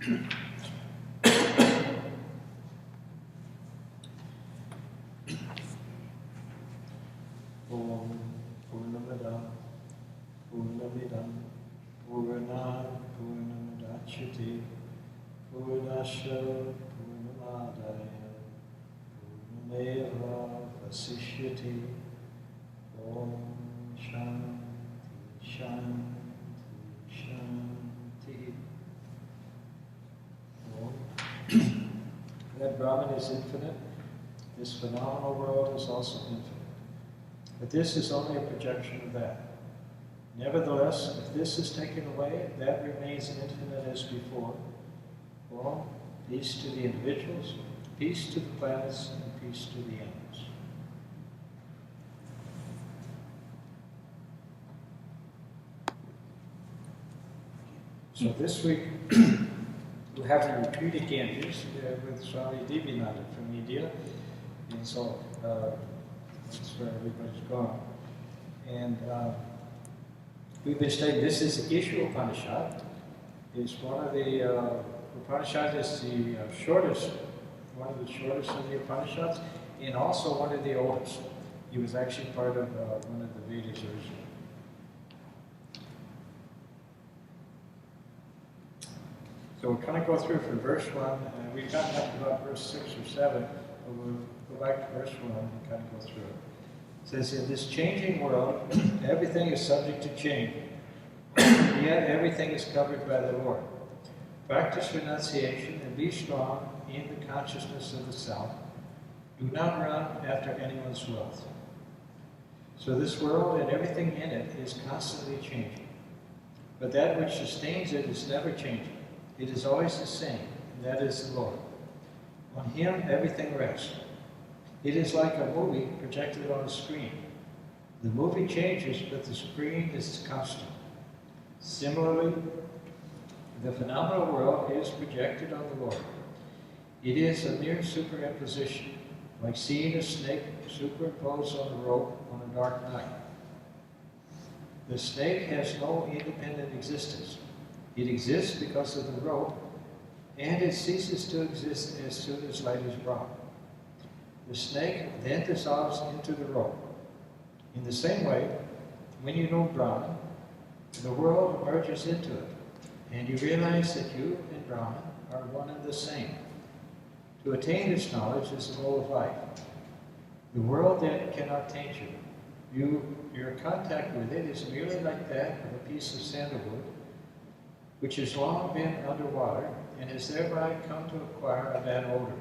Om Purnamada Purnamidam Purnat Purnamudachyate Purnasya Purnamadaya Purnameva Vasishyate. Om Shanti Shanti Shanti. Om. That Brahman is infinite. This phenomenal world is also infinite. But this is only a projection of that. Nevertheless, if this is taken away, that remains infinite as before. Well, peace to the individuals, peace to the planets, and peace to the animals. So this week, we'll have a retreat at Ganges with Swami Vivekananda from India. And so, that's where everybody's gone. And we've been studying, this is Isha Upanishad. It's one of the, Upanishad is the shortest, one of the shortest of the Upanishads, and also one of the oldest. He was actually part of one of the Vedas originally. So we'll kind of go through from verse 1, and we've gotten up to about verse 6 or 7, but we'll go back to verse 1 and kind of go through it. It says, in this changing world, everything is subject to change, yet everything is covered by the Lord. Practice renunciation and be strong in the consciousness of the self. Do not run after anyone's wealth. So this world and everything in it is constantly changing, but that which sustains it is never changing. It is always the same, and that is the Lord. On Him everything rests. It is like a movie projected on a screen. The movie changes, but the screen is constant. Similarly, the phenomenal world is projected on the Lord. It is a mere superimposition, like seeing a snake superimposed on a rope on a dark night. The snake has no independent existence. It exists because of the rope, and it ceases to exist as soon as light is brought. The snake then dissolves into the rope. In the same way, when you know Brahman, the world merges into it, and you realize that you and Brahman are one and the same. To attain this knowledge is the goal of life. The world then cannot taint you. Your contact with it is merely like that of a piece of sandalwood, which has long been underwater and has thereby come to acquire a bad odor.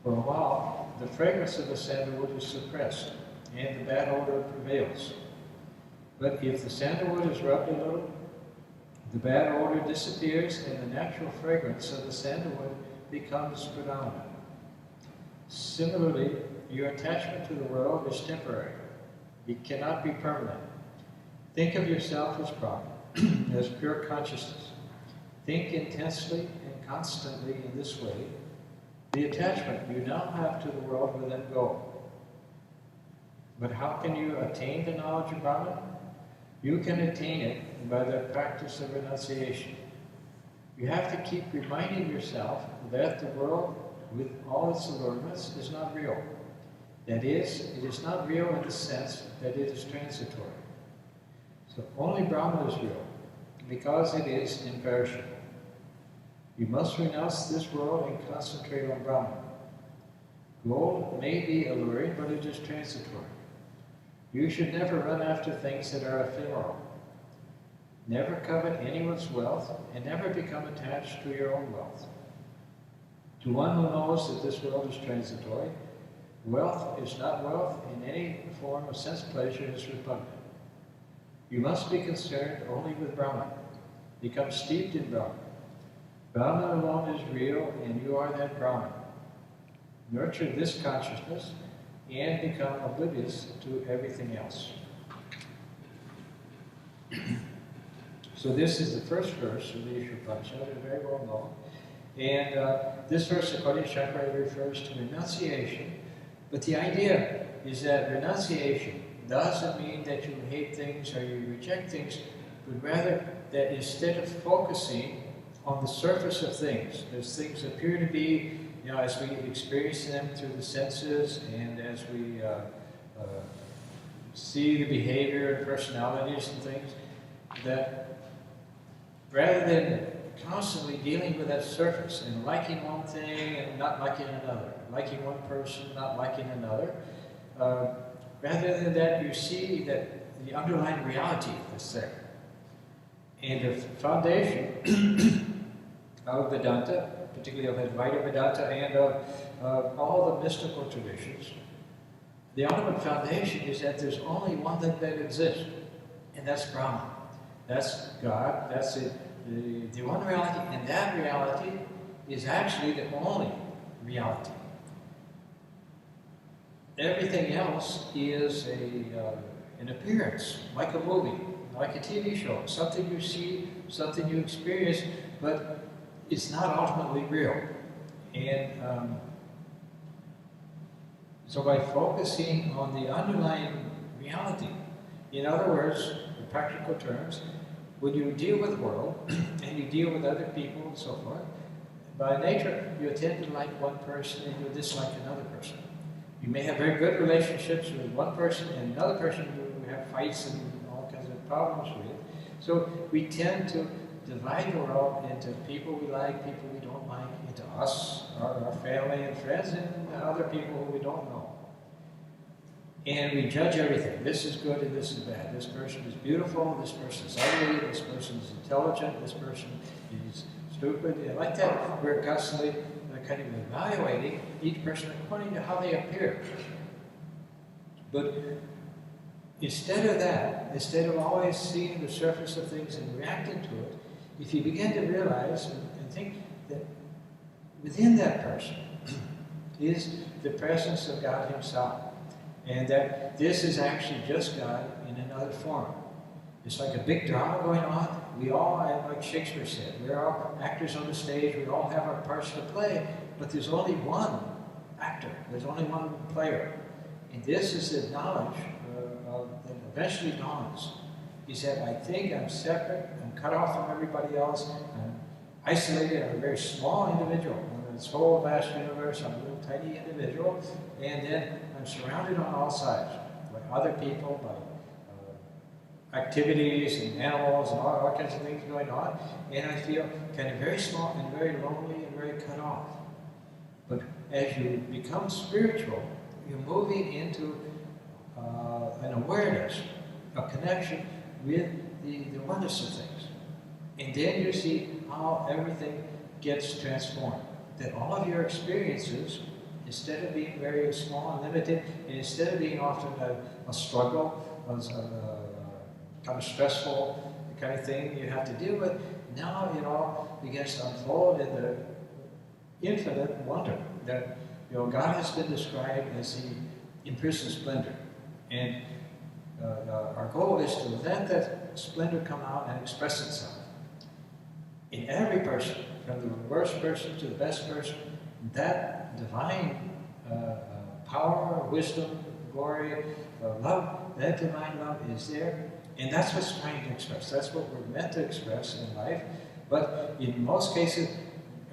For a while, the fragrance of the sandalwood is suppressed, and the bad odor prevails. But if the sandalwood is rubbed a little, the bad odor disappears, and the natural fragrance of the sandalwood becomes predominant. Similarly, your attachment to the world is temporary. It cannot be permanent. Think of yourself as Brahman, as pure consciousness. Think intensely and constantly in this way. The attachment you now have to the world will then go. But how can you attain the knowledge of Brahman? You can attain it by the practice of renunciation. You have to keep reminding yourself that the world, with all its allurements, is not real. That is, it is not real in the sense that it is transitory. So only Brahman is real, because it is imperishable. You must renounce this world and concentrate on Brahman. Gold may be alluring, but it is transitory. You should never run after things that are ephemeral. Never covet anyone's wealth, and never become attached to your own wealth. To one who knows that this world is transitory, wealth is not wealth, and any form of sense pleasure is repugnant. You must be concerned only with Brahman. Become steeped in Brahman. Brahman alone is real, and you are that Brahman. Nurture this consciousness and become oblivious to everything else. So this is the first verse of the Isha Upanishad, it's very well known. And this verse, according to Shankara, refers to renunciation. But the idea is that renunciation doesn't mean that you hate things or you reject things, but rather that instead of focusing on the surface of things. There's things that appear to be, as we experience them through the senses and as we see the behavior and personalities and things, that rather than constantly dealing with that surface and liking one thing and not liking another, liking one person, not liking another, rather than that, you see that the underlying reality is there. And the foundation of Vedanta, particularly of Advaita Vedanta and of all the mystical traditions, the ultimate foundation is that there's only one thing that exists, and that's Brahman. That's God, that's the one reality, and that reality is actually the only reality. Everything else is an appearance, like a movie, like a TV show, something you see, something you experience, but it's not ultimately real. And so by focusing on the underlying reality, in other words, in practical terms, when you deal with the world and you deal with other people and so forth, by nature you tend to like one person and you dislike another person. You may have very good relationships with one person and another person you have fights and all kinds of problems with. So we tend to divide the world into people we like, people we don't like, into us, our family and friends, and other people who we don't know. And we judge everything. This is good and this is bad. This person is beautiful, this person is ugly, this person is intelligent, this person is stupid. And like that, we're constantly kind of evaluating each person according to how they appear. But instead of that, instead of always seeing the surface of things and reacting to it, if you begin to realize and think that within that person is the presence of God Himself, and that this is actually just God in another form. It's like a big drama going on. We all, like Shakespeare said, we're all actors on the stage, we all have our parts to play, but there's only one actor, there's only one player. And this is the knowledge that eventually dawns. He said, I think I'm separate, I'm cut off from everybody else, I'm isolated, I'm a very small individual. In this whole vast universe, I'm a little tiny individual, and then I'm surrounded on all sides by other people, by activities and animals and all kinds of things going on, and I feel kind of very small and very lonely and very cut off. But as you become spiritual, you're moving into an awareness, a connection with the oneness of things. And then you see how everything gets transformed. That all of your experiences, instead of being very small and limited, and instead of being often a struggle, kind of stressful kind of thing you have to deal with, now it all begins to unfold in the infinite wonder that God has been described as the imprisoned splendor. And our goal is to let that splendor come out and express itself in every person, from the worst person to the best person. That divine power, wisdom, glory, love, that divine love is there. And that's what's trying to express. That's what we're meant to express in life. But in most cases,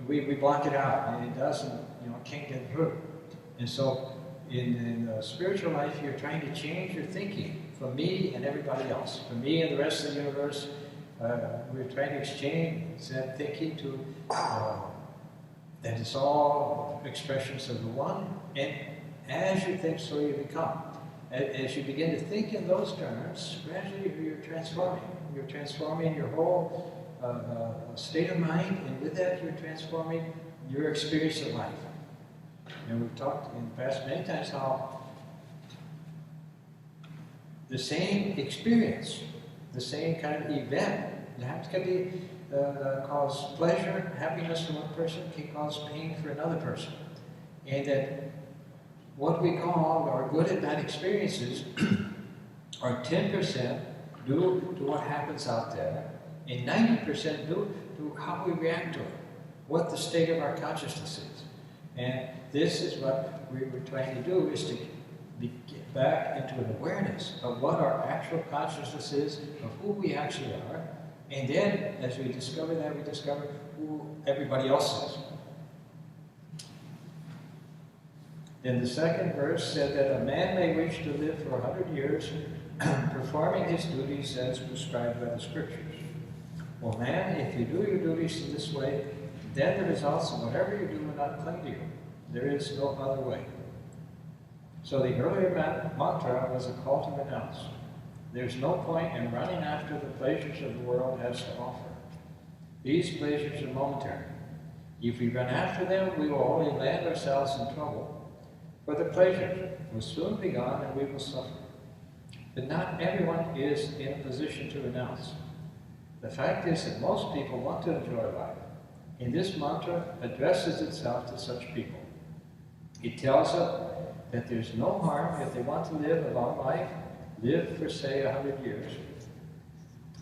we block it out, and it doesn't, can't get through. And so in spiritual life, you're trying to change your thinking from me and everybody else, from me and the rest of the universe. We're trying to exchange that thinking to that it's all expressions of the one, and as you think, so you become. As you begin to think in those terms, gradually you're transforming. You're transforming your whole state of mind, and with that you're transforming your experience of life. And we've talked in the past many times how the same experience, the same kind of event, that can be cause pleasure, happiness for one person, can cause pain for another person. And that what we call our good and bad experiences are 10% due to what happens out there, and 90% due to how we react to it, what the state of our consciousness is. And this is what we were trying to do, is to get back into an awareness of what our actual consciousness is, of who we actually are, And then, as we discover that, we discover who everybody else is. Then the second verse said that a man may wish to live for 100 years, performing his duties as prescribed by the scriptures. Well, man, if you do your duties in this way, then the results of whatever you do will not cling to you. There is no other way. So the earlier mantra was a call to renounce. There's no point in running after the pleasures of the world has to offer. These pleasures are momentary. If we run after them, we will only land ourselves in trouble. For the pleasures will soon be gone and we will suffer. But not everyone is in a position to renounce. The fact is that most people want to enjoy life, and this mantra addresses itself to such people. It tells them that there's no harm if they want to live a long life, live for say 100 years.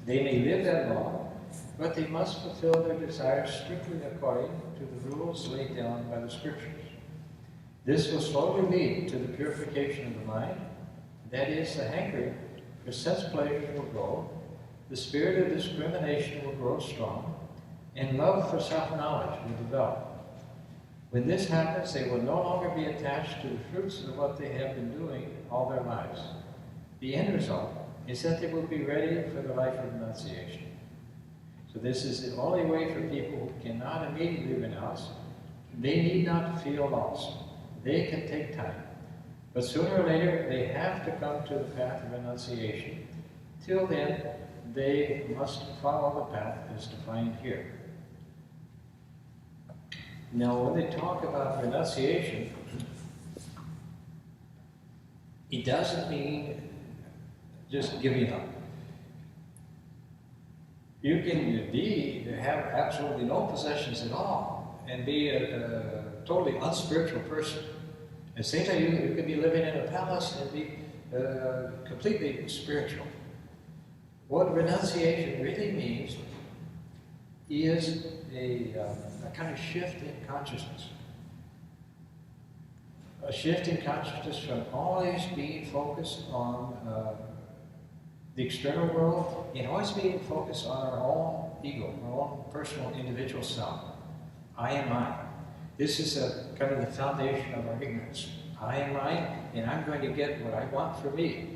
They may live that long, but they must fulfill their desires strictly according to the rules laid down by the scriptures. This will slowly lead to the purification of the mind. That is, the hankering for sense pleasures will grow, the spirit of discrimination will grow strong, and love for self-knowledge will develop. When this happens, they will no longer be attached to the fruits of what they have been doing all their lives. The end result is that they will be ready for the life of renunciation. So this is the only way for people who cannot immediately renounce. They need not feel lost. They can take time. But sooner or later, they have to come to the path of renunciation. Till then, they must follow the path as defined here. Now, when they talk about renunciation, it doesn't mean just giving up. You can have absolutely no possessions at all and be a totally unspiritual person. At the same time, you could be living in a palace and be completely spiritual. What renunciation really means is a kind of shift in consciousness. A shift in consciousness from always being focused on the external world and always being focused on our own ego, our own personal individual self. I am mine. This is kind of the foundation of our ignorance. I am mine, and I'm going to get what I want for me.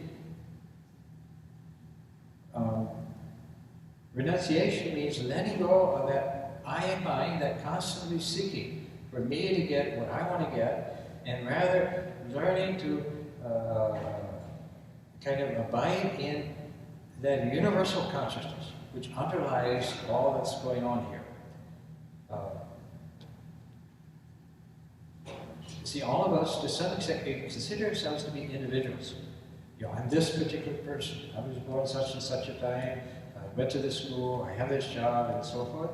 Renunciation means letting go of that I am mine, that constantly seeking for me to get what I want to get, and rather learning to kind of abide in that universal consciousness which underlies all that's going on here. See, all of us, to some extent, consider ourselves to be individuals. You know, I'm this particular person. I was born such and such a time. I went to this school. I have this job, and so forth.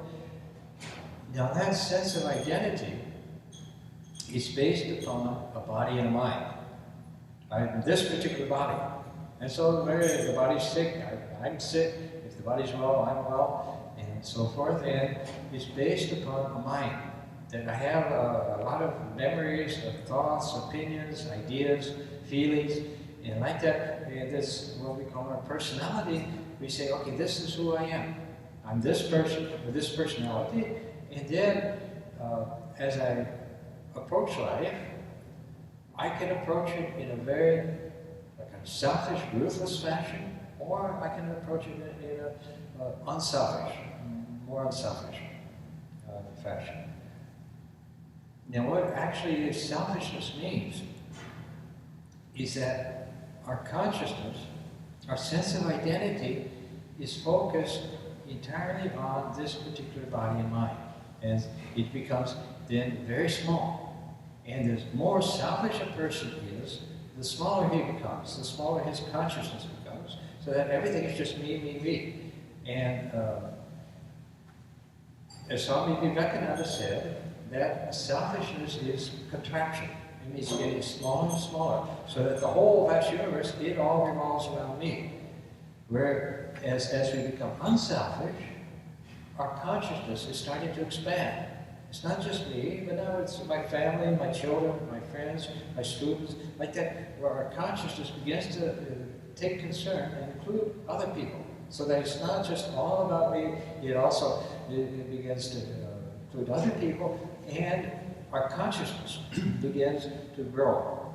Now, that sense of identity is based upon a body and a mind. I'm this particular body. And so, if the body's sick, I'm sick. If the body's well, I'm well, and so forth. And it's based upon a mind. That I have a lot of memories of thoughts, opinions, ideas, feelings, and like that, and this what we call our personality. We say, okay, this is who I am. I'm this person with this personality, and then as I approach life, I can approach it in a very kind of selfish, ruthless fashion, or I can approach it in a unselfish, more unselfish fashion. Now, what actually selfishness means is that our consciousness, our sense of identity, is focused entirely on this particular body and mind. And it becomes then very small. And the more selfish a person is, the smaller he becomes, the smaller his consciousness becomes, so that everything is just me, me, me. And as Swami Vivekananda said, that selfishness is contraction. It means getting smaller and smaller, so that the whole vast universe, it all revolves around me. Whereas as we become unselfish, our consciousness is starting to expand. It's not just me, but now it's my family, my children, my friends, my students, like that, where our consciousness begins to take concern and include other people. So that it's not just all about me, it begins to include other people, and our consciousness begins to grow.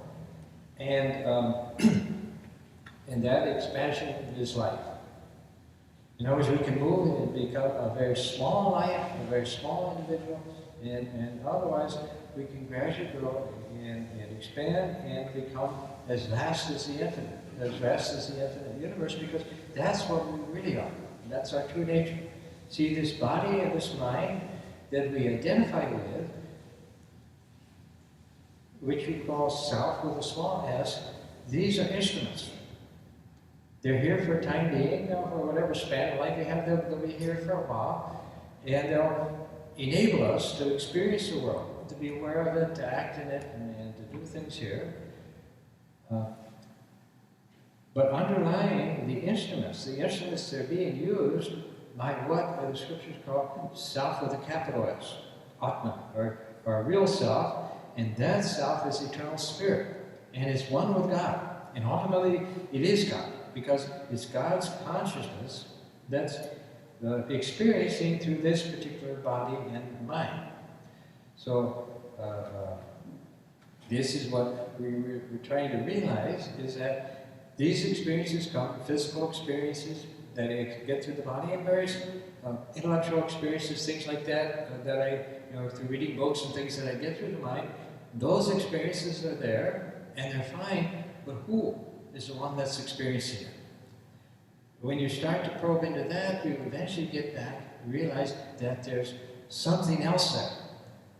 And, and that expansion is life. In other words, we can move and become a very small life, a very small individual, and otherwise we can gradually grow and expand and become as vast as the infinite universe, because that's what we really are. That's our true nature. See, this body and this mind that we identify with, which we call self with a small s, these are instruments. They're here for a time being, for whatever span of life you have, they'll be here for a while, and they'll enable us to experience the world, to be aware of it, to act in it, and to do things here. But underlying the instruments that are being used by what the scriptures call self with a capital S, Atma, or real self, and that self is eternal spirit, and it's one with God, and ultimately it is God, because it's God's consciousness that's experiencing through this particular body and mind. So this is what we're trying to realize, is that these experiences come, physical experiences that I get through the body, and various intellectual experiences, things like that, that I, through reading books and things that I get through the mind. Those experiences are there, and they're fine, but who is the one that's experiencing it? When you start to probe into that, you eventually get back, realize that there's something else there.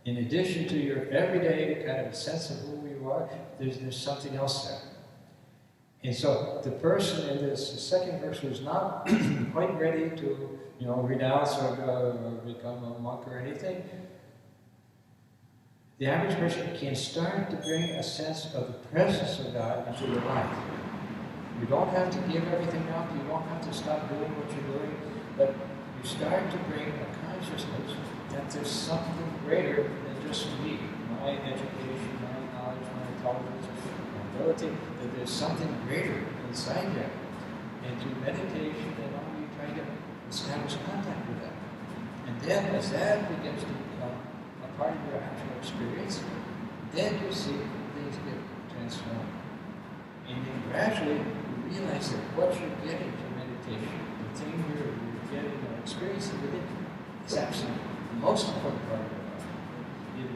In addition to your everyday kind of sense of who you are, there's something else there. And so the person in this second verse who's not quite ready to, renounce or become a monk or anything, the average person can start to bring a sense of the presence of God into your life. You don't have to give everything up, you don't have to stop doing what you're doing, but you start to bring a consciousness that there's something greater than just me, my education, my knowledge, my intelligence, my ability, that there's something greater inside there. And through meditation and all, you try to establish contact with that. And then as that begins to become a part of your actual experience, then you see things get transformed. And then gradually you realize that what you're getting from meditation, the thing you're getting or experiencing with it, is actually the most important part of your life.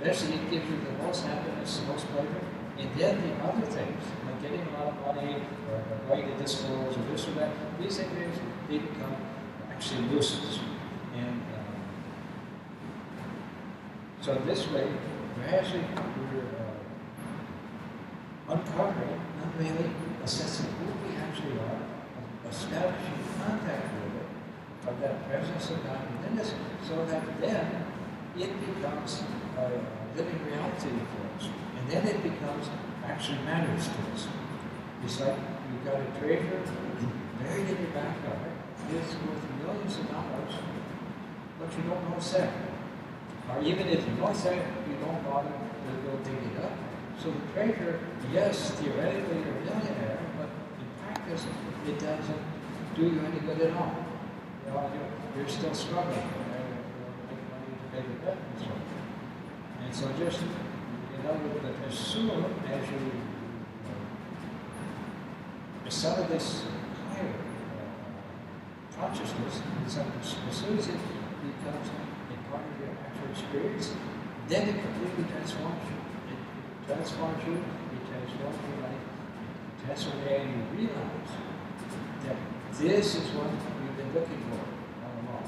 Eventually it gives you the most happiness, the most pleasure, and then the other things, like getting a lot of money, or going to discos, or this or that, these things, they become actually nuisance. And so this way, gradually we're uncovering, unveiling a sense of who we actually are, establishing contact with it, of that presence of God within us, so that then it becomes a living reality for us. And then it becomes, actually matters to us. It's like you've got a treasure buried in your backyard, it's worth millions of dollars, but you don't know it's there. Or even if you know it's there, you don't bother to go dig it up. So the treasure, yes, theoretically you're a millionaire, but in practice it doesn't do you any good at all. You're still struggling to make money to pay the debt and so on. And so just, but as soon as you, as some of this higher consciousness, as soon as it becomes a part of your actual experience, then it completely transforms you. It transforms you, it transforms your life, it transforms you, and you realize that this is what we've been looking for all along.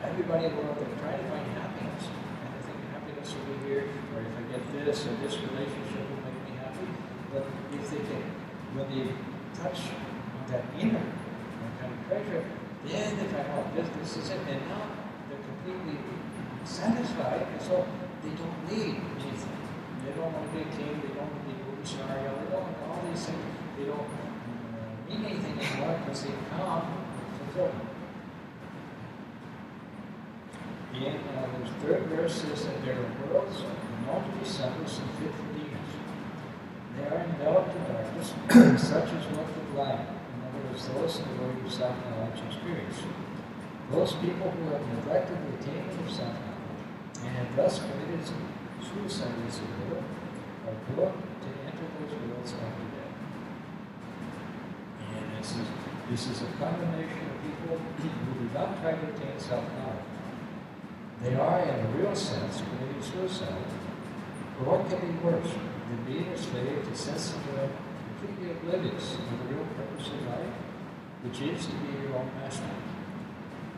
Everybody in the world, they're trying to find happiness, and they think happiness will be here, or if I get this, or this relationship will make me happy. But if they can, when they touch on that inner kind of treasure, then they find out this is it, and now they're completely satisfied, and so they don't need anything. They don't want to be a king, they don't want to be a movie star, they don't want all these things, they don't mean anything anymore because they come fulfillment. And the third verse says that there are worlds known to be sunless and fit for demons. They are enveloped in darkness, such as what the blind. In other words, as those in the way of self-knowledge experience. Those people who have neglected the attainment of self-knowledge and have thus committed suicide as it were, are doomed to enter those worlds after death. And this is a condemnation of people who do not try to attain self-knowledge. They are, in a real sense, committing suicide. But what can be worse than being a slave to sense of the completely oblivious of the real purpose of life, which is to be your own master?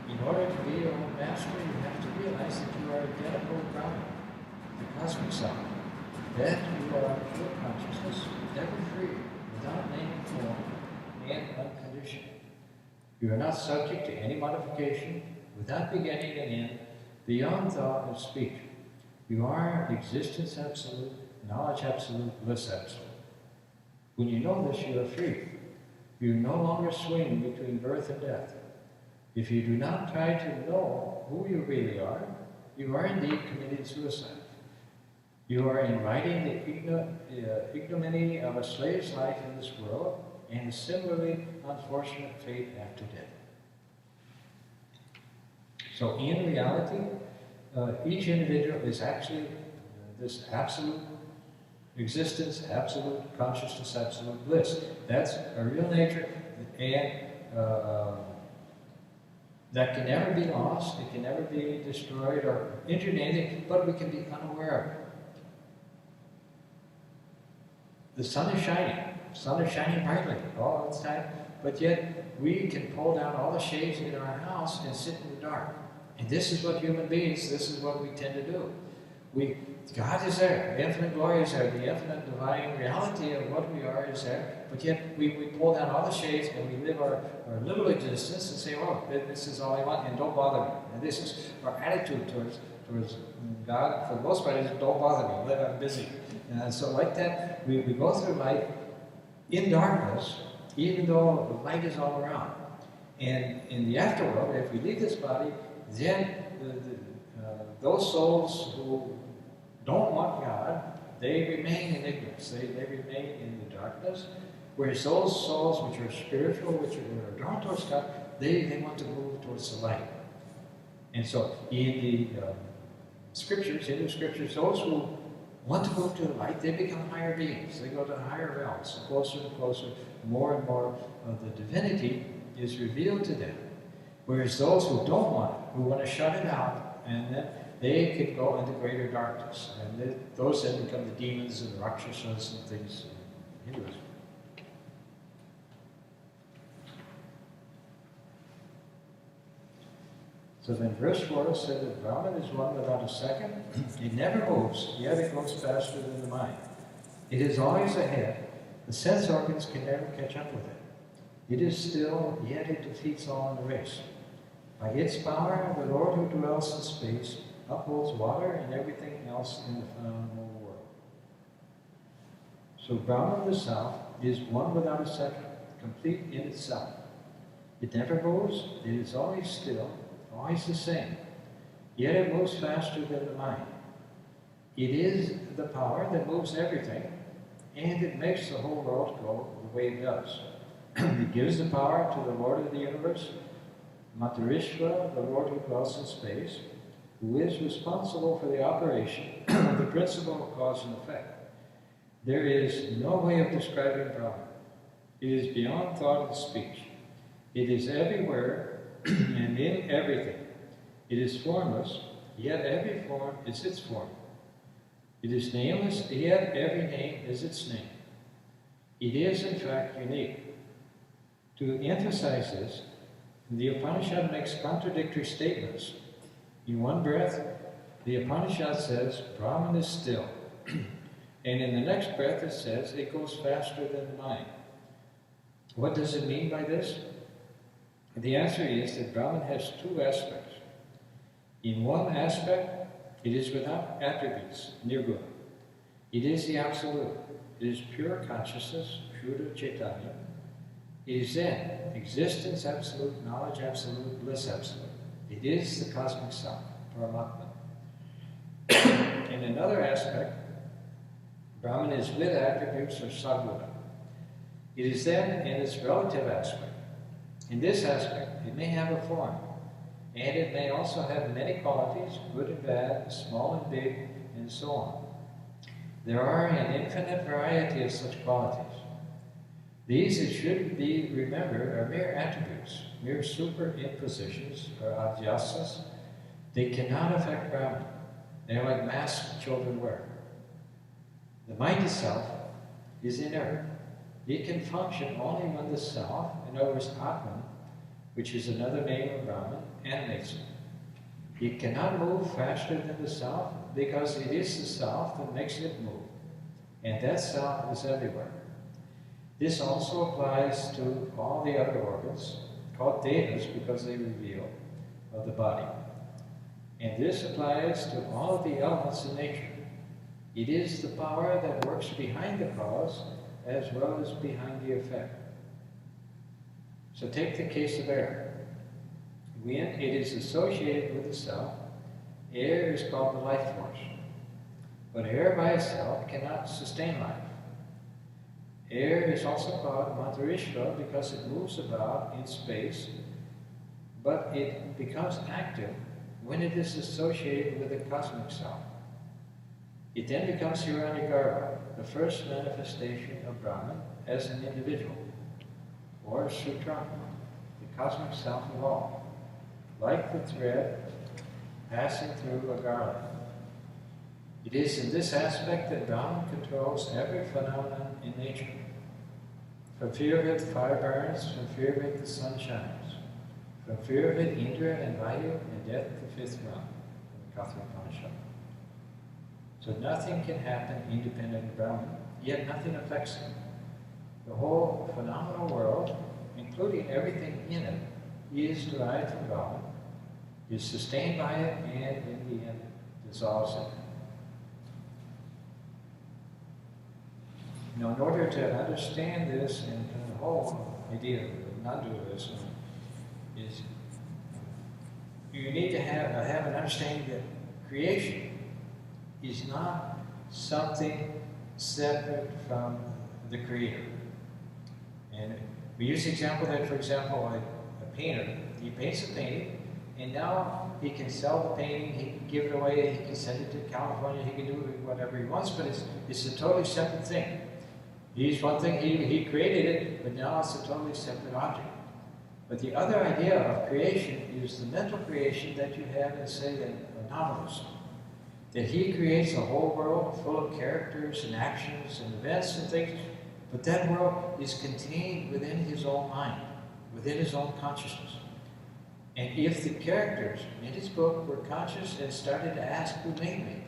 In order to be your own master, you have to realize that you are identical with Brahman, the cosmic self, that you are pure consciousness, ever free, without name and form, and unconditioned. You are not subject to any modification, without beginning and end, beyond thought and speech. You are existence absolute, knowledge absolute, bliss absolute. When you know this, you are free. You no longer swing between birth and death. If you do not try to know who you really are, you are indeed committing suicide. You are inviting the ignominy of a slave's life in this world and a similarly unfortunate fate after death. So in reality, each individual is actually this absolute existence, absolute consciousness, absolute bliss. That's a real nature, and that can never be lost, it can never be destroyed or injured in anything, but we can be unaware of it. The sun is shining brightly all the time, but yet we can pull down all the shades in our house and sit in the dark. And this is what human beings, this is what we tend to do. God is there, the infinite glory is there, the infinite divine reality of what we are is there, but yet we pull down all the shades and we live our little existence and say, oh, this is all I want, and don't bother me. And this is our attitude towards God. For the most part, is don't bother me, I'm busy. And so like that, we go through life in darkness, even though the light is all around. And in the afterworld, if we leave this body, then those souls who don't want God, they remain in ignorance. They remain in the darkness. Whereas those souls which are spiritual, which are drawn towards God, they want to move towards the light. And so in the scriptures, those who want to move to the light, they become higher beings. They go to higher realms, closer and closer. More and more of the divinity is revealed to them. Whereas those who don't want it, who want to shut it out, and then they could go into greater darkness. And those then become the demons and the rakshasas and things in Hinduism. So then verse 4 said that Brahman is one without a second. It never moves, yet it goes faster than the mind. It is always ahead. The sense organs can never catch up with it. It is still, yet it defeats all in the race. By its power, the Lord who dwells in space upholds water and everything else in the phenomenal world. So Brahman, the self, is one without a second, complete in itself. It never moves, it is always still, always the same, yet it moves faster than the mind. It is the power that moves everything, and it makes the whole world go the way it does. It gives the power to the Lord of the universe, Matarishva, the Lord who dwells in space, who is responsible for the operation of the principle of cause and effect. There is no way of describing Brahman. It is beyond thought and speech. It is everywhere and in everything. It is formless, yet every form is its form. It is nameless, yet every name is its name. It is, in fact, unique. To emphasize this, the Upanishad makes contradictory statements. In one breath, the Upanishad says, Brahman is still. And in the next breath it says, it goes faster than the mind. What does it mean by this? The answer is that Brahman has two aspects. In one aspect, it is without attributes, nirguna. It is the absolute. It is pure consciousness, Shuddha Chaitanya. It is Zen, existence absolute, knowledge absolute, bliss absolute. It is the cosmic self, Paramatma. In another aspect, Brahman is with attributes or sadguna. It is then in its relative aspect. In this aspect, it may have a form, and it may also have many qualities, good and bad, small and big, and so on. There are an infinite variety of such qualities. These, it should be remembered, are mere attributes, mere superimpositions or adhyasas. They cannot affect Brahman. They are like masks children wear. The mind itself is inert. It can function only when the self, in other words, Atman, which is another name of Brahman, animates it. It cannot move faster than the self because it is the self that makes it move. And that self is everywhere. This also applies to all the other organs, called devas because they reveal of the body. And this applies to all of the elements in nature. It is the power that works behind the cause as well as behind the effect. So take the case of air. When it is associated with the self, air is called the life force. But air by itself cannot sustain life. Air is also called Mantarishva because it moves about in space, but it becomes active when it is associated with the cosmic self. It then becomes Hiranyagarbha, the first manifestation of Brahman as an individual, or Sutrama, the cosmic self of all, like the thread passing through a garland. It is in this aspect that Brahman controls every phenomenon in nature. From fear of it, fire burns. From fear of it, the sun shines. From fear of it, Indra and Vayu, and death the fifth realm, from the Isha Upanishad. So nothing can happen independent of Brahman, yet nothing affects it. The whole phenomenal world, including everything in it, is derived from Brahman, is sustained by it, and in the end dissolves it. Now, in order to understand this, and the whole idea of non-dualism is, you need to have an understanding that creation is not something separate from the Creator. And we use the example that, for example, a painter, he paints a painting, and now he can sell the painting, he can give it away, he can send it to California, he can do whatever he wants, but it's a totally separate thing. He's one thing, he created it, but now it's a totally separate object. But the other idea of creation is the mental creation that you have in, say, a novelist. That he creates a whole world full of characters and actions and events and things, but that world is contained within his own mind, within his own consciousness. And if the characters in his book were conscious and started to ask who made me,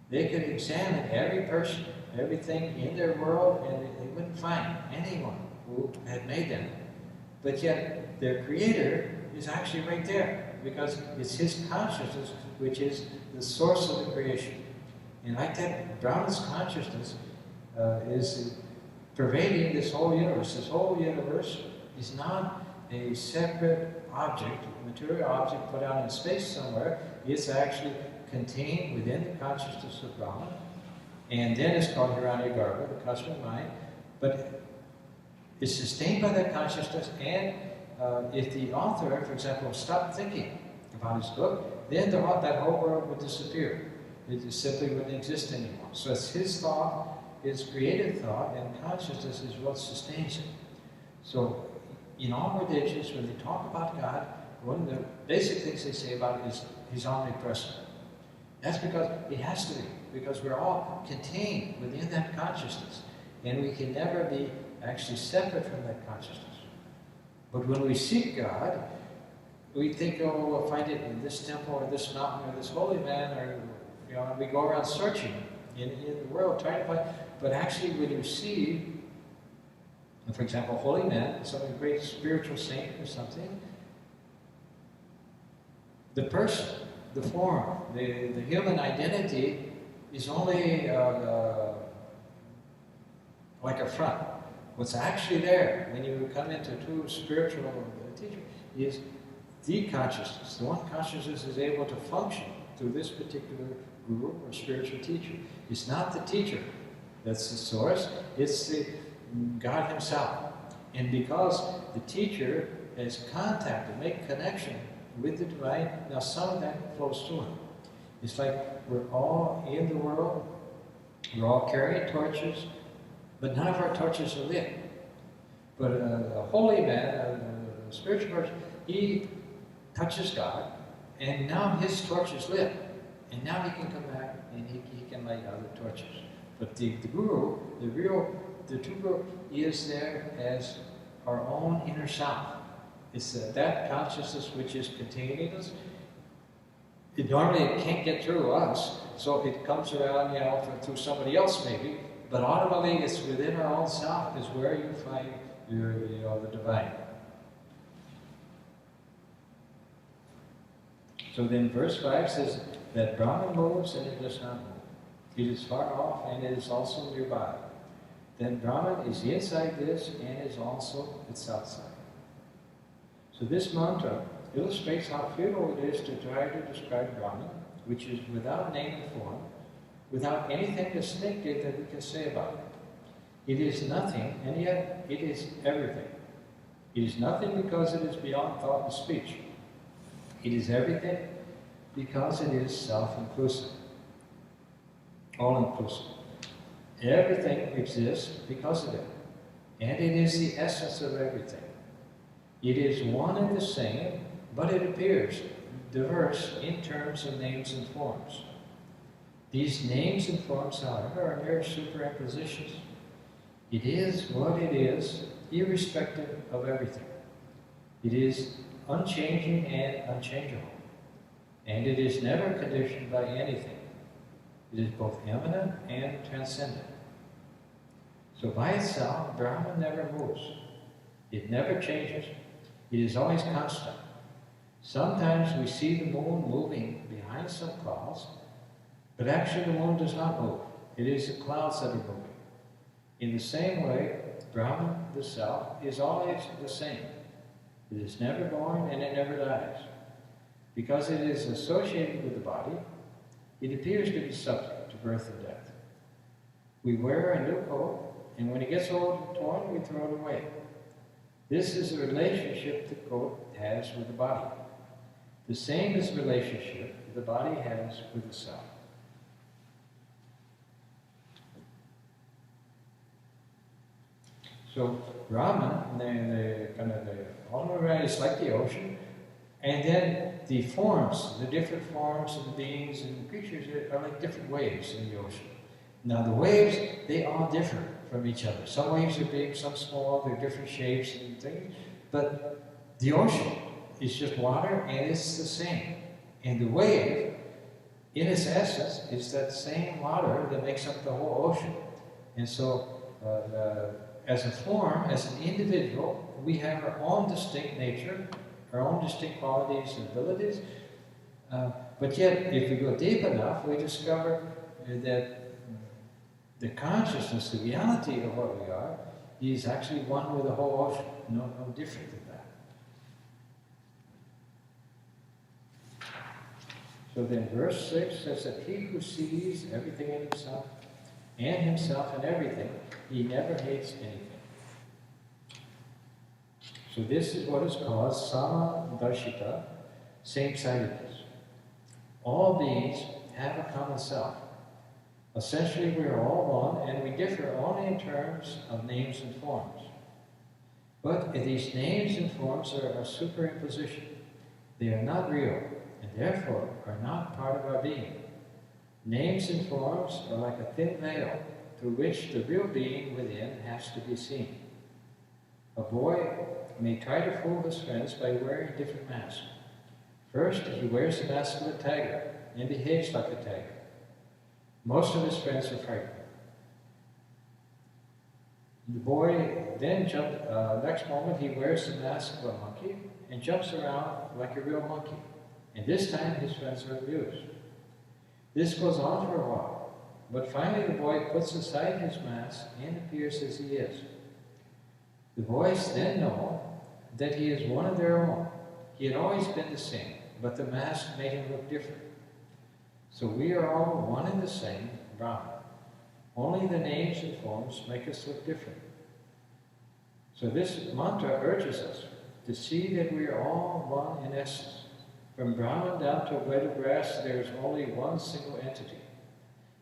they could examine every person, everything in their world, and they wouldn't find anyone who had made them. But yet, their creator is actually right there, because it's his consciousness which is the source of the creation. And like that, Brahman's consciousness is pervading this whole universe. This whole universe is not a separate object, material object put out in space somewhere. It's actually contained within the consciousness of Brahman. And then it's called Hiranyagarbha, the cosmic mind. But it's sustained by that consciousness, and if the author, for example, stopped thinking about his book, then that whole world would disappear. It simply wouldn't exist anymore. So it's his thought, his creative thought, and consciousness is what sustains it. So in all religions, when they talk about God, one of the basic things they say about it is he's omnipresent. That's because it has to be, because we're all contained within that consciousness, and we can never be actually separate from that consciousness. But when we seek God, we think, oh, we'll find it in this temple or this mountain or this holy man, or, you know, and we go around searching in the world trying to find. But actually, when you see, for example, holy man, some great spiritual saint or something, the person, the form, the human identity is only like a front. What's actually there when you come into true spiritual teacher is the consciousness. The one consciousness is able to function through this particular guru or spiritual teacher. It's not the teacher that's the source, it's the God himself. And because the teacher has contact and make connection with the divine, now some of that flows to him. It's like we're all in the world, we're all carrying torches, but none of our torches are lit. But a holy man, a spiritual person, he touches God, and now his torch is lit. And now he can come back and he can light other torches. But the guru, the true guru, is there as our own inner self. It's that consciousness which is contained in us. Normally it can't get through us, so it comes around, through somebody else maybe, but ultimately it's within our own self is where you find the divine. So then verse 5 says that Brahman moves and it does not move. It is far off and it is also nearby. Then Brahman is inside this and is also its outside. So this mantra illustrates how futile it is to try to describe Brahman, which is without name and form, without anything distinctive that we can say about it. It is nothing, and yet it is everything. It is nothing because it is beyond thought and speech. It is everything because it is self-inclusive, all-inclusive. Everything exists because of it, and it is the essence of everything. It is one and the same, but it appears diverse in terms of names and forms. These names and forms, however, are mere superimpositions. It is what it is, irrespective of everything. It is unchanging and unchangeable, and it is never conditioned by anything. It is both immanent and transcendent. So by itself, Brahman never moves. It never changes. It is always constant. Sometimes we see the moon moving behind some clouds, but actually the moon does not move. It is the clouds that are moving. In the same way, Brahman, the self, is always the same. It is never born and it never dies. Because it is associated with the body, it appears to be subject to birth and death. We wear a new coat, and when it gets old and torn, we throw it away. This is the relationship the coat has with the body. The same is the relationship the body has with the self. So Brahman, the ultimate reality is like the ocean, and then the forms, the different forms of the beings and the creatures are like different waves in the ocean. Now the waves, they all differ from each other. Some waves are big, some small, they're different shapes and things, but the ocean is just water and it's the same. And the wave, in its essence, is that same water that makes up the whole ocean. And so, as a form, as an individual, we have our own distinct nature, our own distinct qualities and abilities, but yet, if we go deep enough, we discover that the consciousness, the reality of what we are, is actually one with the whole ocean, no different than that. So then verse 6 says that he who sees everything in himself and himself in everything, he never hates anything. So this is what is called Samadarshita, same-sidedness. All beings have a common self. Essentially, we are all one, and we differ only in terms of names and forms. But these names and forms are a superimposition. They are not real, and therefore are not part of our being. Names and forms are like a thin veil through which the real being within has to be seen. A boy may try to fool his friends by wearing different masks. First, he wears the mask of a tiger and behaves like a tiger. Most of his friends are frightened. The boy then next moment he wears the mask of a monkey and jumps around like a real monkey. And this time his friends are amused. This goes on for a while, but finally the boy puts aside his mask and appears as he is. The boys then know that he is one of their own. He had always been the same, but the mask made him look different. So we are all one and the same, Brahman. Only the names and forms make us look different. So this mantra urges us to see that we are all one in essence. From Brahman down to a blade of grass, there is only one single entity.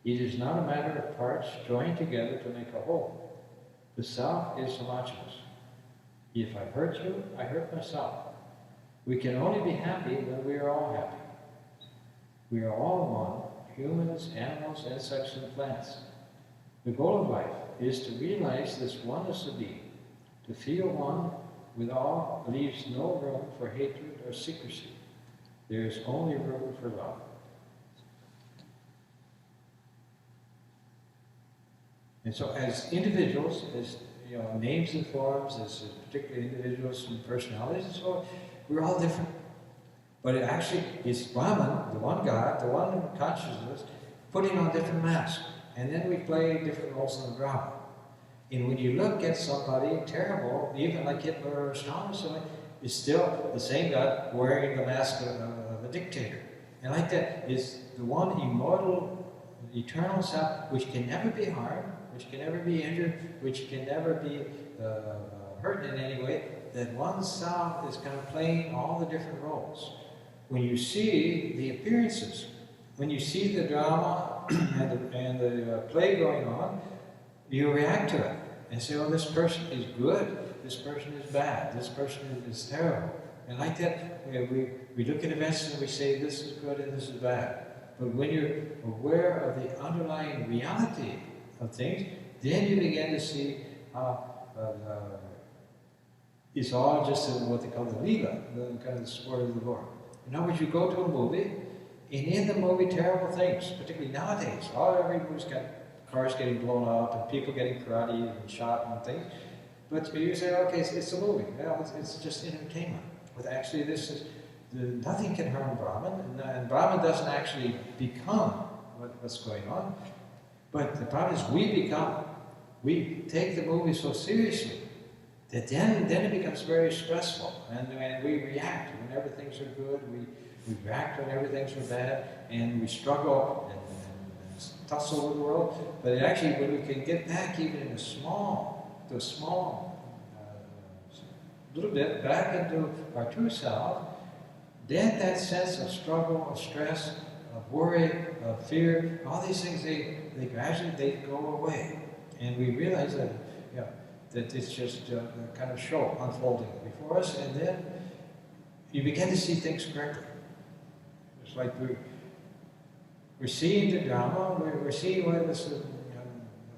It is not a matter of parts joined together to make a whole. The self is homogeneous. If I hurt you, I hurt myself. We can only be happy when we are all happy. We are all one, humans, animals, insects, and plants. The goal of life is to realize this oneness of being. To feel one with all leaves no room for hatred or secrecy. There is only room for love. And so as individuals, as names and forms, as particular individuals and personalities and so on, we're all different. But it actually is Brahman, the one God, the one consciousness, putting on different masks. And then we play different roles in the drama. And when you look at somebody terrible, even like Hitler or Stalin or something, it's still the same God wearing the mask of a dictator. And like that is the one immortal, eternal self, which can never be harmed, which can never be injured, which can never be hurt in any way. That one self is kind of playing all the different roles. When you see the appearances, when you see the drama and the play going on, you react to it and say, oh, this person is good, this person is bad, this person is terrible. And like that, we look at events and we say, this is good and this is bad. But when you're aware of the underlying reality of things, then you begin to see it's all just what they call the Leela, the kind of the sport of the Lord. In other words, you go to a movie, and in the movie, terrible things, particularly nowadays. Every movie's got cars getting blown up and people getting karate and shot and things. But you say, okay, it's a movie. Well, it's just entertainment. But actually, this is nothing can harm Brahman, and Brahman doesn't actually become what's going on. But the problem is we take the movie so seriously that then it becomes very stressful, and we react whenever things are good. We react whenever things are bad, and we struggle and tussle with the world. But actually, when we can get back even in a small little bit back into our true self, then that sense of struggle, of stress, of worry, of fear, all these things, they gradually go away, and we realize that that it's just a kind of show unfolding before us, and then you begin to see things correctly. It's like we're seeing the drama, we're seeing what is the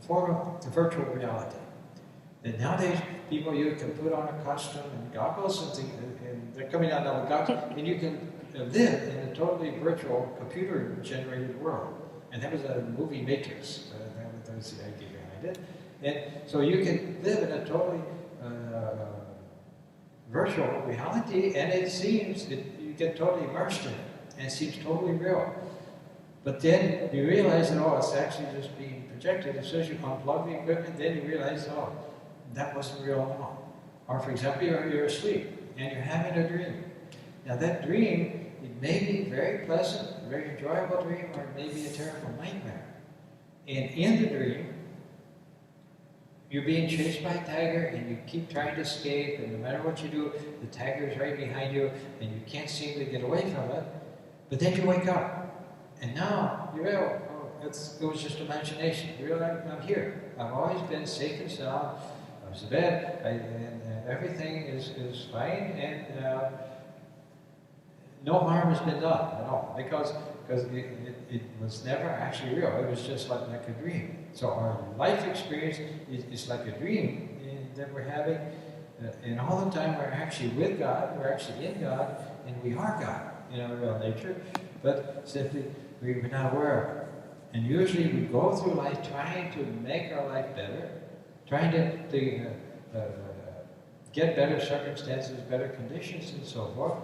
form of the virtual reality. And nowadays, people, you can put on a costume and goggles and things, and they're coming out now with goggles, and you can live in a totally virtual, computer-generated world. And that was a movie Matrix. That was the idea behind it. And so you can live in a totally virtual reality, and it seems that you get totally immersed in it, and it seems totally real. But then you realize that, it's actually just being projected. As soon as you unplug the equipment, then you realize, that wasn't real at all. Or for example, you're asleep, and you're having a dream. Now that dream, it may be very pleasant, a very enjoyable dream, or it may be a terrible nightmare. And in the dream, you're being chased by a tiger, and you keep trying to escape, and no matter what you do, the tiger is right behind you, and you can't seem to get away from it. But then you wake up, and now you realize, it was just imagination. You realize, I'm here. I've always been safe and sound. I was in bed, and everything is fine, and no harm has been done at all, because it was never actually real. It was just like a dream. So our life experience is like a dream that we're having, and all the time we're actually with God, we're actually in God, and we are God in our real nature, but simply we're not aware of it. And usually we go through life trying to make our life better, trying to get better circumstances, better conditions, and so forth.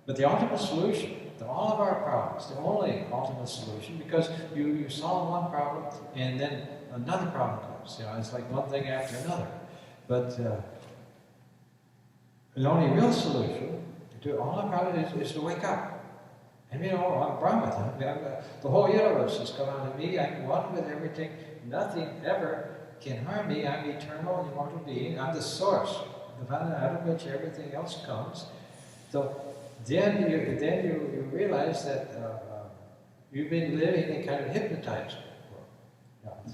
But the ultimate solution to all of our problems, the only ultimate solution, because you solve one problem and then another problem comes. It's like one thing after another. But the only real solution to all our problems is to wake up. And I'm Brahman. The whole universe has come out of me. I'm one with everything. Nothing ever can harm me. I'm eternal, immortal being. I'm the source nirvana out of which everything else comes. So then you realize that you've been living in kind of hypnotized world. Yeah.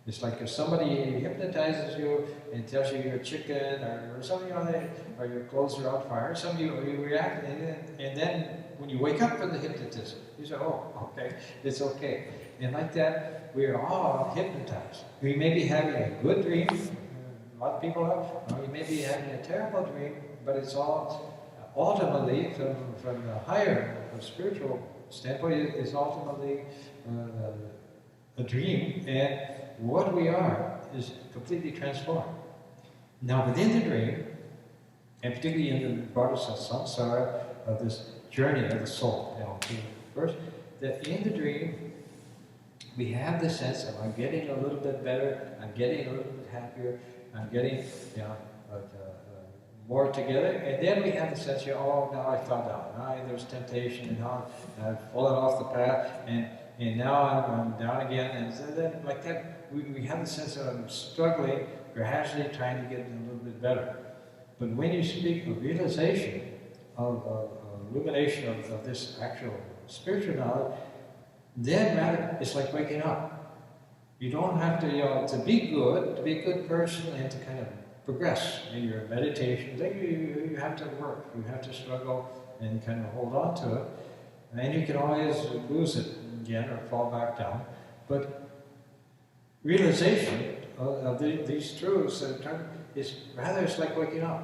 It's like if somebody hypnotizes you and tells you you're a chicken or something like that, or your clothes are on fire, you react, and then when you wake up from the hypnotism, you say, oh, okay, it's okay. And like that, we're all hypnotized. We may be having a good dream, a lot of people have, or we may be having a terrible dream, but it's all ultimately, from the higher spiritual standpoint, it's ultimately a dream, and what we are is completely transformed. Now, within the dream, and particularly in the borders of samsara, of this journey of the soul, first, that in the dream, we have the sense of I'm getting a little bit better, I'm getting a little bit happier, I'm getting more together, and then we have the sense of, oh, now I fell down, now there's temptation, and now I've fallen off the path, and now I'm down again, and so then like that, we have the sense of I'm struggling, gradually trying to get a little bit better. But when you speak of realization, of illumination of this actual spiritual knowledge, then rather it's like waking up. You don't have to be good, to be a good person, and to kind of progress in your meditation. Then you have to work, you have to struggle and kind of hold on to it. And you can always lose it again or fall back down. But realization of these truths is rather, it's like waking up.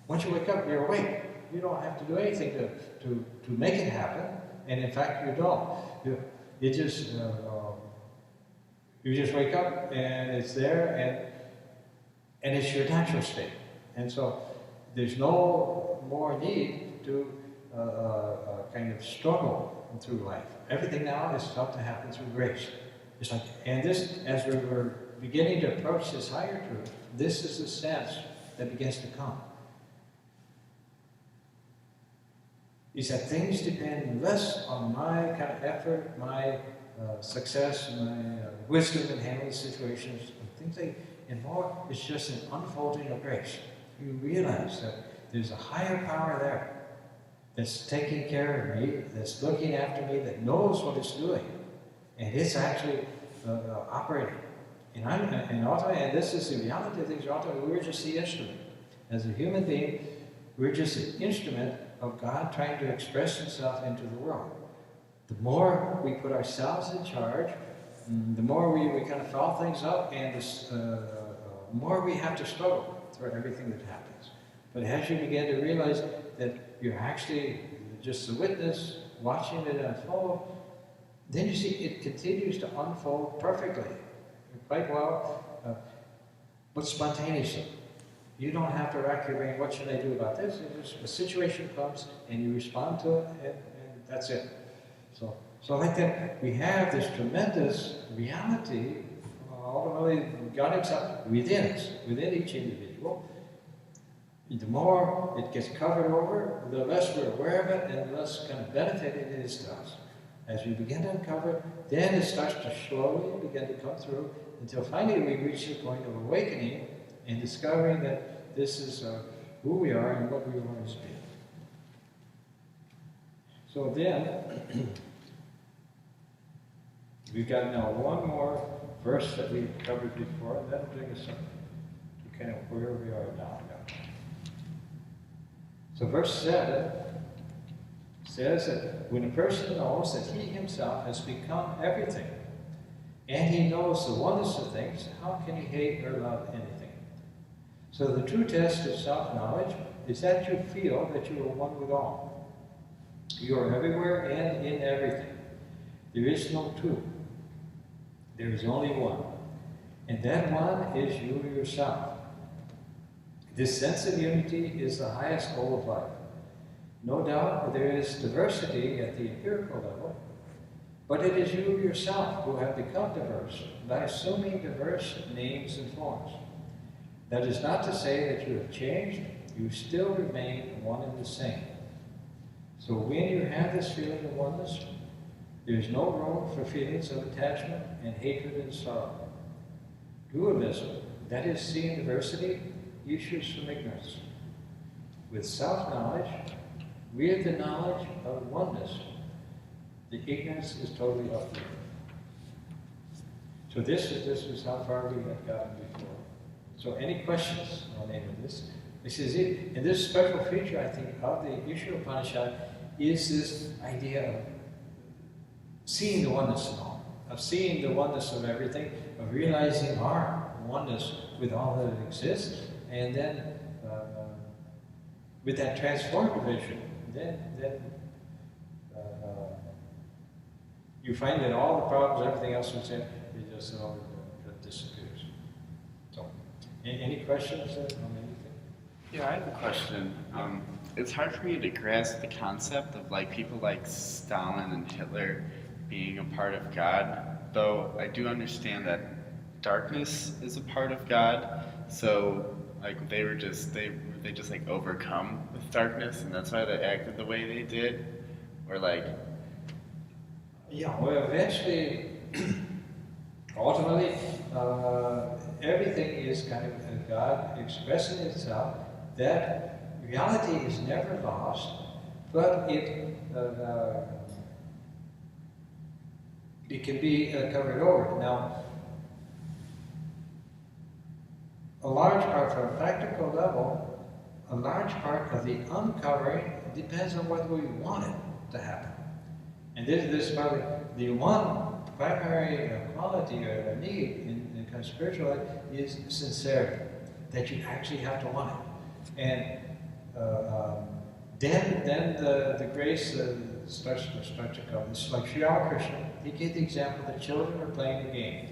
Once you wake up, you're awake. You don't have to do anything to make it happen. And in fact, you don't. You just wake up and it's there, and it's your natural state. And so there's no more need to kind of struggle through life. Everything now is felt to happen through grace. It's like, and this, as we're beginning to approach this higher truth, this is the sense that begins to come. Is that things depend less on my kind of effort, my success, my wisdom in handling situations, and things and more, it's just an unfolding of grace. You realize that there's a higher power there that's taking care of me, that's looking after me, that knows what it's doing, and it's actually operating. And ultimately, and this is the reality of things, ultimately, we're just the instrument. As a human being, we're just an instrument of God trying to express Himself into the world. The more we put ourselves in charge, the more we kind of foul things up, and the more we have to struggle through everything that happens. But as you begin to realize that you're actually just a witness, watching it unfold, then you see it continues to unfold perfectly, quite well, but spontaneously. You don't have to rack your brain, what should I do about this? Just, a situation comes and you respond to it, and that's it. So like that, we have this tremendous reality, ultimately God Himself within us, within each individual. The more it gets covered over, the less we're aware of it, and the less kind of benefit it is to us. As we begin to uncover it, then it starts to slowly begin to come through, until finally we reach the point of awakening and discovering that this is who we are and what we want to be. So then, we've got now one more verse that we've covered before, and that'll bring us up to kind of where we are now. So verse 7 says that when a person knows that he himself has become everything, and he knows the oneness of things, how can he hate or love anything? So the true test of self-knowledge is that you feel that you are one with all. You are everywhere and in everything. There is no two. There is only one. And that one is you yourself. This sense of unity is the highest goal of life. No doubt there is diversity at the empirical level, but it is you yourself who have become diverse by assuming diverse names and forms. That is not to say that you have changed, you still remain one and the same. So when you have this feeling of oneness, there is no room for feelings of attachment and hatred and sorrow. Dualism, that is seeing diversity, issues from ignorance. With self-knowledge, with the knowledge of oneness, the ignorance is totally uprooted. So this is how far we have gotten before. So any questions on any of this? This is it. And this special feature, I think, of the Isha Upanishad is this idea of seeing the oneness of all, of seeing the oneness of everything, of realizing our oneness with all that exists, and then with that transformed vision, then you find that all the problems, everything else was there, it just all disappears. So, any questions on anything? Yeah, I have a question. It's hard for me to grasp the concept of like people like Stalin and Hitler being a part of God, though I do understand that darkness is a part of God. So like they just like overcome with darkness, and that's why they acted the way they did, or like. Yeah, well, eventually, ultimately, everything is kind of God expressing itself. That reality is never lost, but it can be covered over. Now, a large part, from a practical level, a large part of the uncovering depends on whether we want it to happen. And this is probably the one primary quality or need in kind of spiritual life is sincerity, that you actually have to want it. And then the grace starts to come. It's like Sri Ramakrishna. He gave the example that children are playing the game.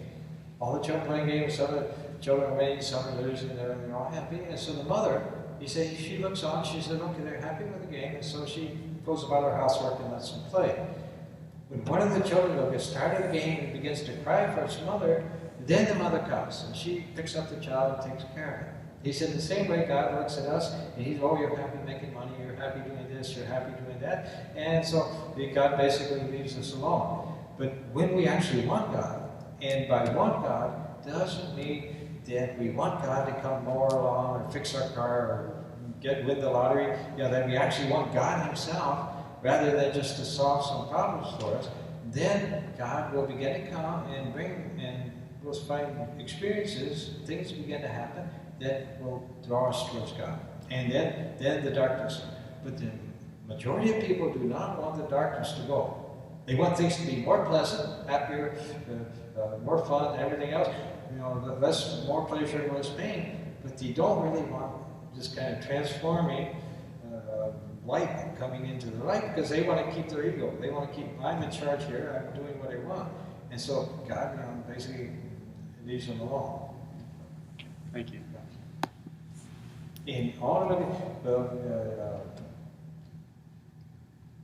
All the children playing games, some of the children are winning, some are losing, they're all happy. And so the mother, he said, she looks on, she said, okay, they're happy with the game, and so she goes about her housework and lets them play. When one of the children will get started the game and begins to cry for its mother, then the mother comes and she picks up the child and takes care of it. He said the same way God looks at us and he's, oh, you're happy making money, you're happy doing this, you're happy doing that. And so God basically leaves us alone. But when we actually want God, and by want God doesn't mean that we want God to come more along or fix our car or win the lottery, that we actually want God himself, rather than just to solve some problems for us, then God will begin to come and we'll find experiences, things begin to happen that will draw us towards God. And then the darkness. But the majority of people do not want the darkness to go. They want things to be more pleasant, happier, more fun, everything else. More pleasure, less pain. But they don't really want this kind of transforming light coming into the light, because they want to keep their ego. They want to keep, I'm in charge here, I'm doing what I want. And so God basically leaves them alone. Thank you. In all of it,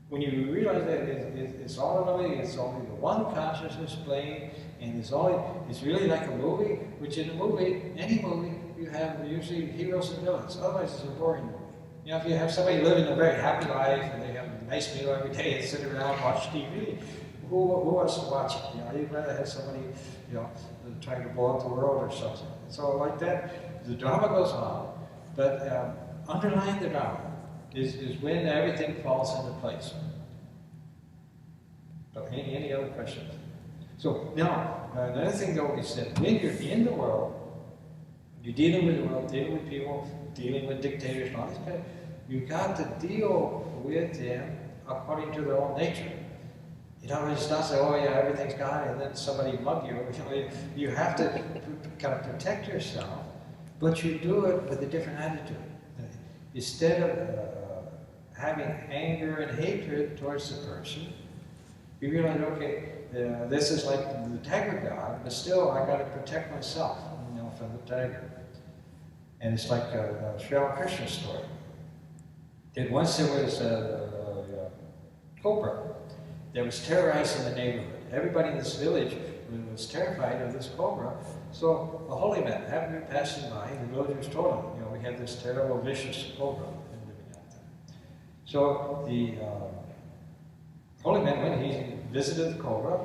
when you realize that it's only the one consciousness playing, and it's really like a movie, which in a movie, any movie, you have usually heroes and villains. Otherwise it's a boring movie. If you have somebody living a very happy life and they have a nice meal every day and sit around and watch TV, who wants to watch it? You'd rather have somebody, trying to blow up the world or something. So like that, the drama goes on, but underlying the drama is when everything falls into place. So any other questions? So now, another thing though is that when you're in the world, you're dealing with the world, dealing with people, dealing with dictators and all this kind of, you've got to deal with them according to their own nature. It's not say, oh yeah, everything's God, and then somebody mug you. You have to kind of protect yourself, but you do it with a different attitude. Instead of having anger and hatred towards the person, you realize, okay, this is like the tiger God, but still I got to protect myself, from the tiger. And it's like a Sri Ramakrishna story. That once there was a cobra that was terrorizing the neighborhood. Everybody in this village was terrified of this cobra. So a holy man happened to be passing by, and the villagers told him, we have this terrible, vicious cobra living out there. So the holy man went, he visited the cobra,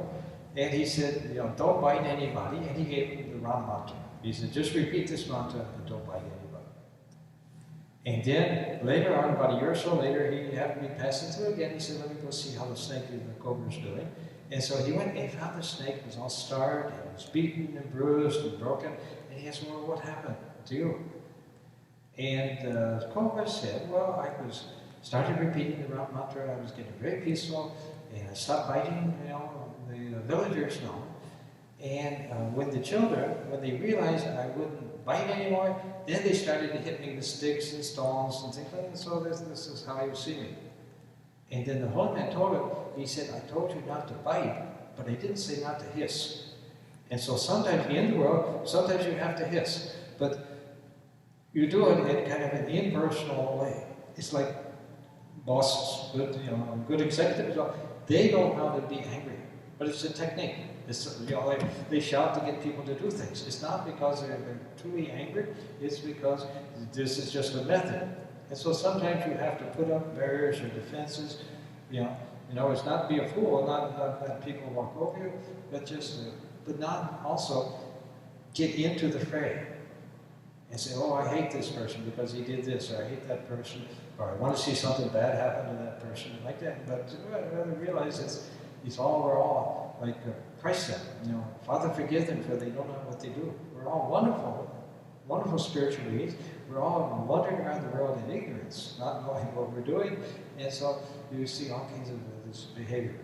and he said, don't bite anybody, and he gave him the wrong mantra. He said, just repeat this mantra and don't bite anybody. And then later on, about a year or so later, he happened to be passing through again. He said, let me go see how the snake and the cobra's doing. And so he went and he found the snake was all starved and was beaten and bruised and broken. And he asked, well, what happened to you? And the cobra said, well, I started repeating the round mantra. I was getting very peaceful, and I stopped biting, the villagers now. And when the children, when they realized I wouldn't bite anymore, then they started to hit me with sticks and stones and things like that. And so this is how you see me. And then the holy man told him, he said, I told you not to bite, but I didn't say not to hiss. And so sometimes in the world, sometimes you have to hiss. But you do it in kind of an impersonal way. It's like bosses, good executives, they know how to be angry, but it's a technique. It's, they shout to get people to do things. It's not because they're truly angry, it's because this is just a method. And so sometimes you have to put up barriers or defenses, it's not be a fool, not let people walk over you, but not also get into the fray. And say, oh, I hate this person because he did this, or I hate that person, or I want to see something bad happen to that person, like that. But I realize we're all like Christ said, Father, forgive them, for they don't know what they do. We're all wonderful, wonderful spiritual beings. We're all wandering around the world in ignorance, not knowing what we're doing, and so you see all kinds of this behavior.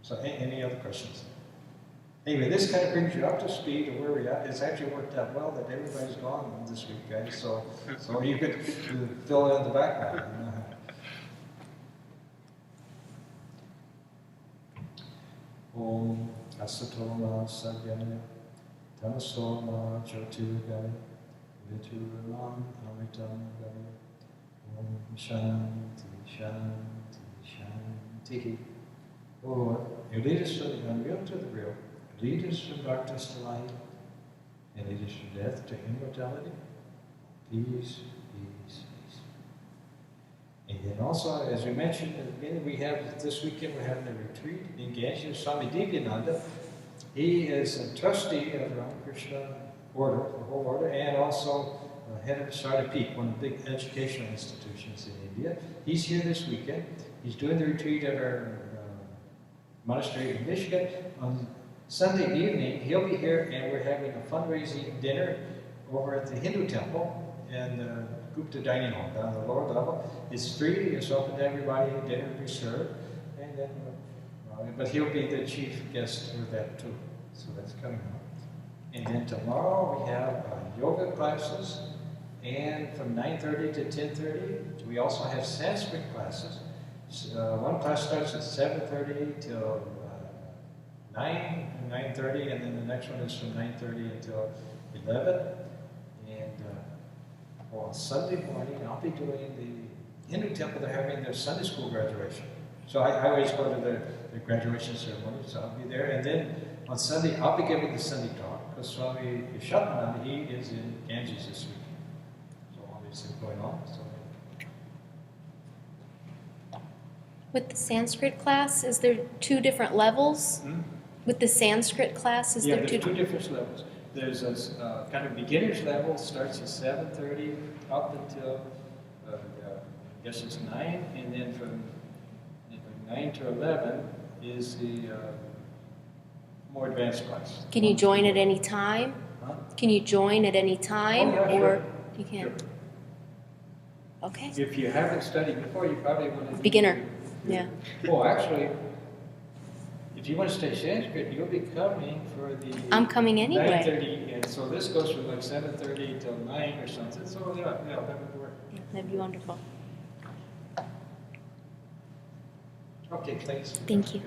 So, any other questions? Anyway, this kind of brings you up to speed of where we're at. It's actually worked out well that everybody's gone this week, guys. So you could fill in the background. Om Asatoma Sagyaya Tamasoma Jyotirgaya Vituram Amitam Gaya Om Shanti Shanti Shanti. Oh, you lead us from the unreal to the real. Lead us from darkness to light, and lead us from death to immortality. Peace, peace, peace. And then also, as we mentioned at the beginning, this weekend we're having a retreat in Ganges. Swami Varadananda, he is a trustee of the Ramakrishna Order, the whole order, and also head of Sarda Peak, one of the big educational institutions in India. He's here this weekend. He's doing the retreat at our monastery in Michigan. On Sunday evening, he'll be here, and we're having a fundraising dinner over at the Hindu temple in the Gupta dining hall down the lower level. It's free, it's open to everybody, dinner will be served, and then, but he'll be the chief guest for that too. So that's coming up. And then tomorrow we have yoga classes, and from 9:30 to 10:30. We also have Sanskrit classes. One class starts at 7:30 till 9:30, and then the next one is from 9:30 until 11. And on Sunday morning, I'll be doing the Hindu temple. They're having their Sunday school graduation. So I always go to the graduation ceremony, so I'll be there. And then on Sunday, I'll be giving the Sunday talk, because Swami Isha Upanishad, he is in Ganges this week. So all these things going on. So. With the Sanskrit class, is there two different levels? With the Sanskrit class, is there there's two different levels. There's a kind of beginner's level, starts at 7:30 up until, I guess it's 9, and then from 9 to 11 is the more advanced class. Can you join at any time? Huh? Can you join at any time? Oh, yeah, or sure. You can? Sure. Okay. If you haven't studied before, you probably want to... Beginner, yeah. Well, actually, if you want to study Sanskrit, you'll be coming for the... I'm coming anyway. 9:30, and so this goes from like 7:30 till 9 or something. So yeah, that would work. Yeah, that'd be wonderful. Okay, thanks. Thank you.